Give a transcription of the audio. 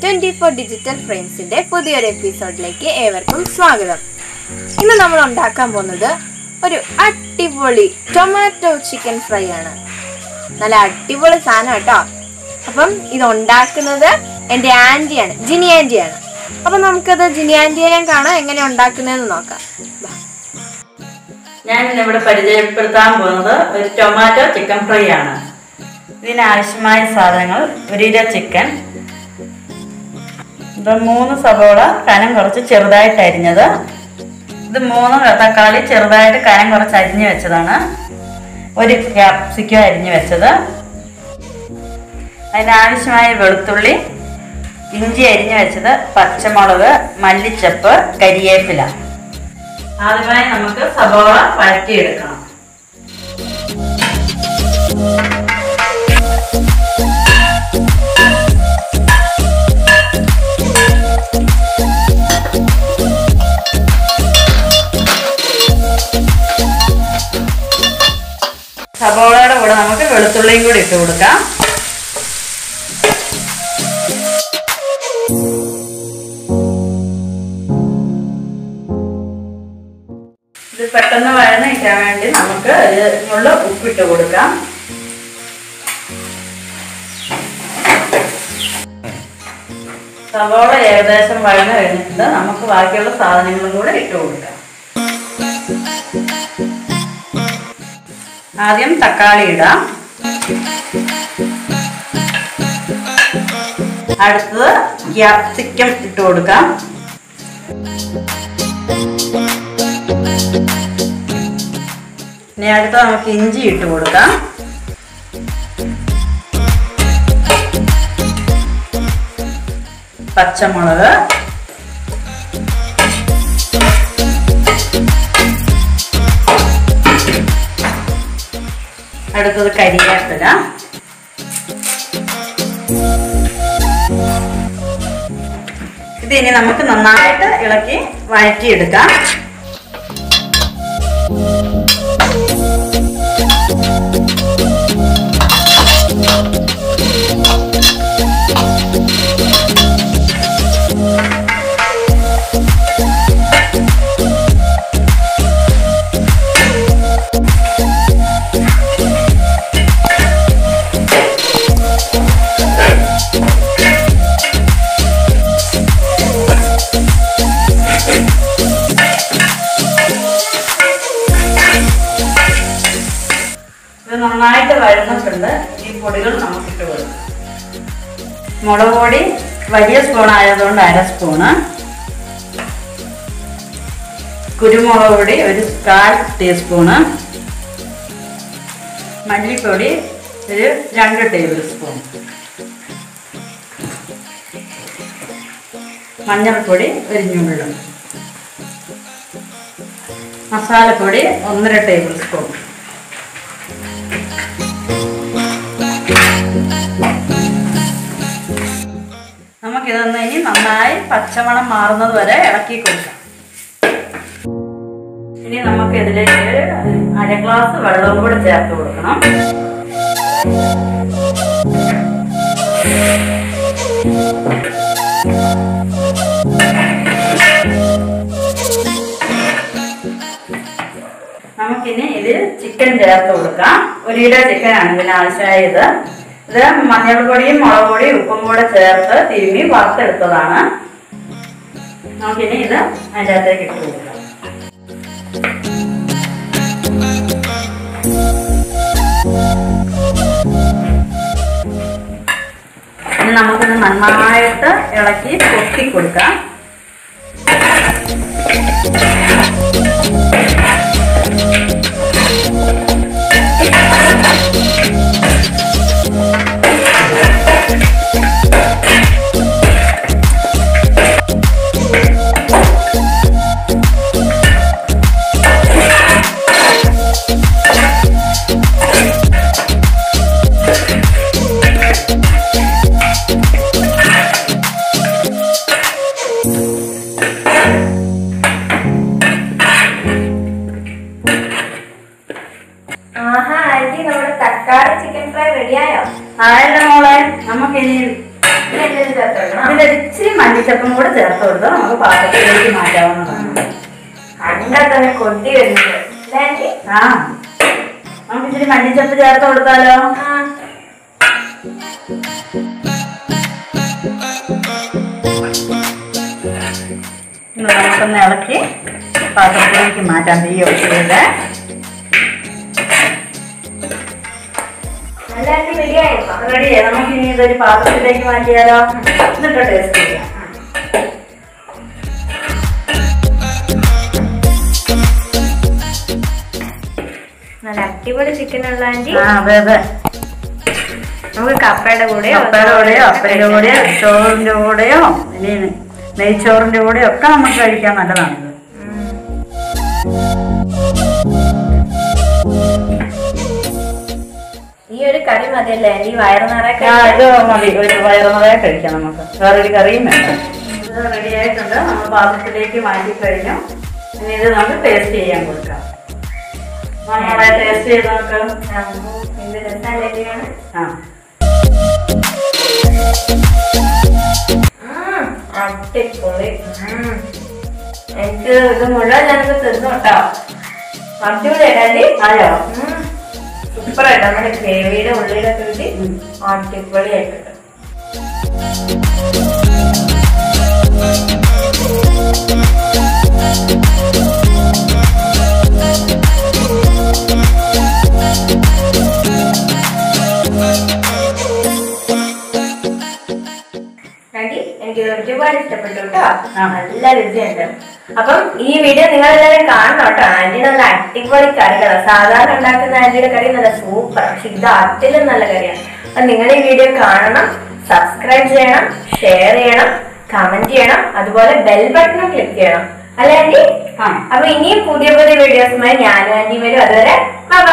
24 digital ഫ്രെയിംസിന്റെ പുതിയൊരു എപ്പിസോഡിലേക്ക് ഏവർക്കും സ്വാഗതം. ഇന്ന് നമ്മൾ ഉണ്ടാക്കാൻ പോകുന്നത് ഒരു അടിപൊളി ടൊമാറ്റോ ചിക്കൻ ഫ്രൈ ആണ്. നല്ല അടിപൊളി സാധനം കേട്ടോ. അപ്പം ഇത് ഉണ്ടാക്കുന്നത് എൻ്റെ ആൻറ്റിയാണ്, ജിനി ആൻറ്റിയാണ്. അപ്പം നമുക്കത് ജിനി ആൻറ്റിയെ കാണാം എങ്ങനെ ഉണ്ടാക്കുന്നതെന്ന് നോക്കാം. ഞാൻ ഇന്നിവിടെ പരിചയപ്പെടുത്താൻ പോകുന്നത് ഒരു ടൊമാറ്റോ ചിക്കൻ ഫ്രൈ ആണ്. ഇതിനാവശ്യമായ സാധനങ്ങൾ: 1 കിലോ ചിക്കൻ, 3 സവോള കനം കുറച്ച് ചെറുതായിട്ട് അരിഞ്ഞത്, ഇത് 3 തക്കാളി ചെറുതായിട്ട് കനം കുറച്ച് അരിഞ്ഞു വെച്ചതാണ്, 1 ക്യാപ്സിക്കം അരിഞ്ഞു വെച്ചത്, അതിനാവശ്യമായ വെളുത്തുള്ളി, ഇഞ്ചി അരിഞ്ഞു വെച്ചത്, പച്ചമുളക്, മല്ലിച്ചപ്പ്, കരിവേപ്പില. ആദ്യമായി നമുക്ക് സവോള വഴറ്റിയെടുക്കണം. സവോളയുടെ കൂടെ നമുക്ക് വെളുത്തുള്ളിയും കൂടി ഇട്ട് കൊടുക്കാം. ഇത് പെട്ടെന്ന് വഴന്ന് കിട്ടാൻ വേണ്ടി നമുക്ക് ഇതിനുള്ള ഉപ്പിട്ട് കൊടുക്കാം. സവോള ഏകദേശം വഴന്ന് കഴിഞ്ഞിട്ട് നമുക്ക് ബാക്കിയുള്ള സാധനങ്ങളും കൂടെ ഇട്ട് കൊടുക്കാം. ആദ്യം തക്കാളി ഇടാം. അടുത്തത് ക്യാപ്സിക്കം ഇട്ട് കൊടുക്കാം. ഇനി അടുത്ത നമുക്ക് ഇഞ്ചി ഇട്ട് കൊടുക്കാം. പച്ചമുളക്, അടുത്തത് കരിവേപ്പില, ഇതിനി നമുക്ക് നന്നായിട്ട് ഇളക്കി വഴറ്റിയെടുക്കാം. നന്നായിട്ട് വഴന്നിട്ടുണ്ട്. ഈ പൊടികൾ നമുക്കിട്ട് കൊടുക്കാം. മുളക് പൊടി വലിയ സ്പൂൺ ആയതുകൊണ്ട് 1/2 സ്പൂണ്, കുരുമുളക് പൊടി 1/4 ടീസ്പൂണ്, മല്ലിപ്പൊടി 2 ടേബിൾ സ്പൂൺ, മഞ്ഞൾപ്പൊടി 1 ഞുള്ളു, മസാലപ്പൊടി 1.5 ടേബിൾ സ്പൂൺ. നമുക്കിതൊന്ന് ഇനി നന്നായി പച്ചമണം മാറുന്നത് വരെ ഇളക്കി കൊടുക്കാം. ഇനി നമുക്ക് ഇതിലേക്ക് 1/2 ഗ്ലാസ് വെള്ളവും കൂടെ ചേർത്ത് കൊടുക്കണം. നമുക്കിനി ഇതിൽ ചിക്കൻ ചേർത്ത് കൊടുക്കാം. 1 കിലോ ചിക്കനാണ് ഇതിനാവശ്യമായത്. ഇത് മഞ്ഞൾപ്പൊടിയും മുളക് പൊടിയും ഉപ്പും കൂടെ ചേർത്ത് തിരുമ്മി വറുത്തെടുത്തതാണ്. നമുക്കിനി ഇത് അതിൻ്റെ അകത്തേക്ക് ഇട്ട് കൊടുക്കാം. ഇനി നമുക്കിത് നന്നായിട്ട് ഇളക്കി പൊട്ടി കൊടുക്കാം. തക്കാളി ചിക്കൻ ഫ്രൈ റെഡിയായോ? ആയല്ലോ മോളെ. നമുക്കിനി ചേർത്ത് കൊടുക്കണം. ഇതിൽ ഇച്ചിരി മല്ലിച്ചപ്പും കൂടെ ചേർത്ത് കൊടുത്ത് നമുക്ക് പാത്രത്തിലേക്ക് മാറ്റാവുന്നതാണ്. കണ്ടാൽ തന്നെ കൊതി വരുന്നത്. ആ നമുക്ക് ഇച്ചിരി മല്ലിച്ചപ്പ് ചേർത്ത് കൊടുത്താലോ? നമുക്കൊന്ന് ഇളക്കി പാത്രത്തിലേക്ക് മാറ്റാം. തീ ഓഫ് ചെയ്ത് റെഡിയായി. നമുക്ക് ഇനി ഇതൊരു പാത്രത്തിലേക്ക് മാറ്റിയാലോ? എന്നിട്ട് ടേസ്റ്റ് ചെയ്യാം. നല്ല അടിപൊളി ചിക്കൻ ഉള്ള ആന്റി. അതെ അതെ. നമുക്ക് കപ്പയുടെ കൂടെയോ അപ്പയുടെ കൂടെയോ ചോറിന്റെ കൂടെയോ ഇനി നെയ്ച്ചോറിന്റെ കൂടെയോ ഒക്കെ നമുക്ക് കഴിക്കാൻ നല്ലതാണ്. ഈ ഒരു കറി മതിയല്ലേ ആന്റി? വയറ് നിറയെ ഇത് മതി, ഒരു വയറ് നിറയെ കഴിക്കാം നമുക്ക്. വേറൊരു കറിയും വേണ്ട. ഇത് റെഡി ആയിട്ടുണ്ട്. നമ്മൾ പാത്രത്തിലേക്ക് മാറ്റി കഴിഞ്ഞു. ഇനി ഇത് നമുക്ക് ടേസ്റ്റ് ചെയ്യാൻ കൊടുക്കാം. നമ്മളെ ടേസ്റ്റ് ചെയ്ത് നോക്കാം. അടിപൊളി. എനിക്ക് ഇത് മുഴുവൻ ഞങ്ങൾക്ക് തിന്നു കേട്ടോ. അടിപൊളിയായി. അതെയോ? സൂപ്പറായിട്ട് നമ്മുടെ ഗ്രേവിയുടെ ഉള്ളിലൊക്കെ കിട്ടി. അടിപൊളിയായിട്ടുണ്ട്. എനിക്ക് ഒരുപാട് ഇഷ്ടപ്പെട്ടു കേട്ടോ. നല്ല രുചിയുണ്ട്. അപ്പം ഈ വീഡിയോ നിങ്ങളെല്ലാവരും കാണണം കേട്ടോ. ആന്റി നല്ല അടിപൊളി കറികളാണ്. സാധാരണ ഉണ്ടാക്കുന്ന ആന്റിയുടെ കറി നല്ല സൂപ്പർ, പക്ഷെ ഇത് അതിലും നല്ല കറിയാണ്. അപ്പൊ നിങ്ങൾ ഈ വീഡിയോ കാണണം, സബ്സ്ക്രൈബ് ചെയ്യണം, ഷെയർ ചെയ്യണം, കമന്റ് ചെയ്യണം, അതുപോലെ ബെൽ ബട്ടണും ക്ലിക്ക് ചെയ്യണം. അല്ലേ ആന്റി? അപ്പൊ ഇനിയും പുതിയ പുതിയ വീഡിയോസുമായി ഞാനും ആന്റി വരും. അതുവരെ ബൈ.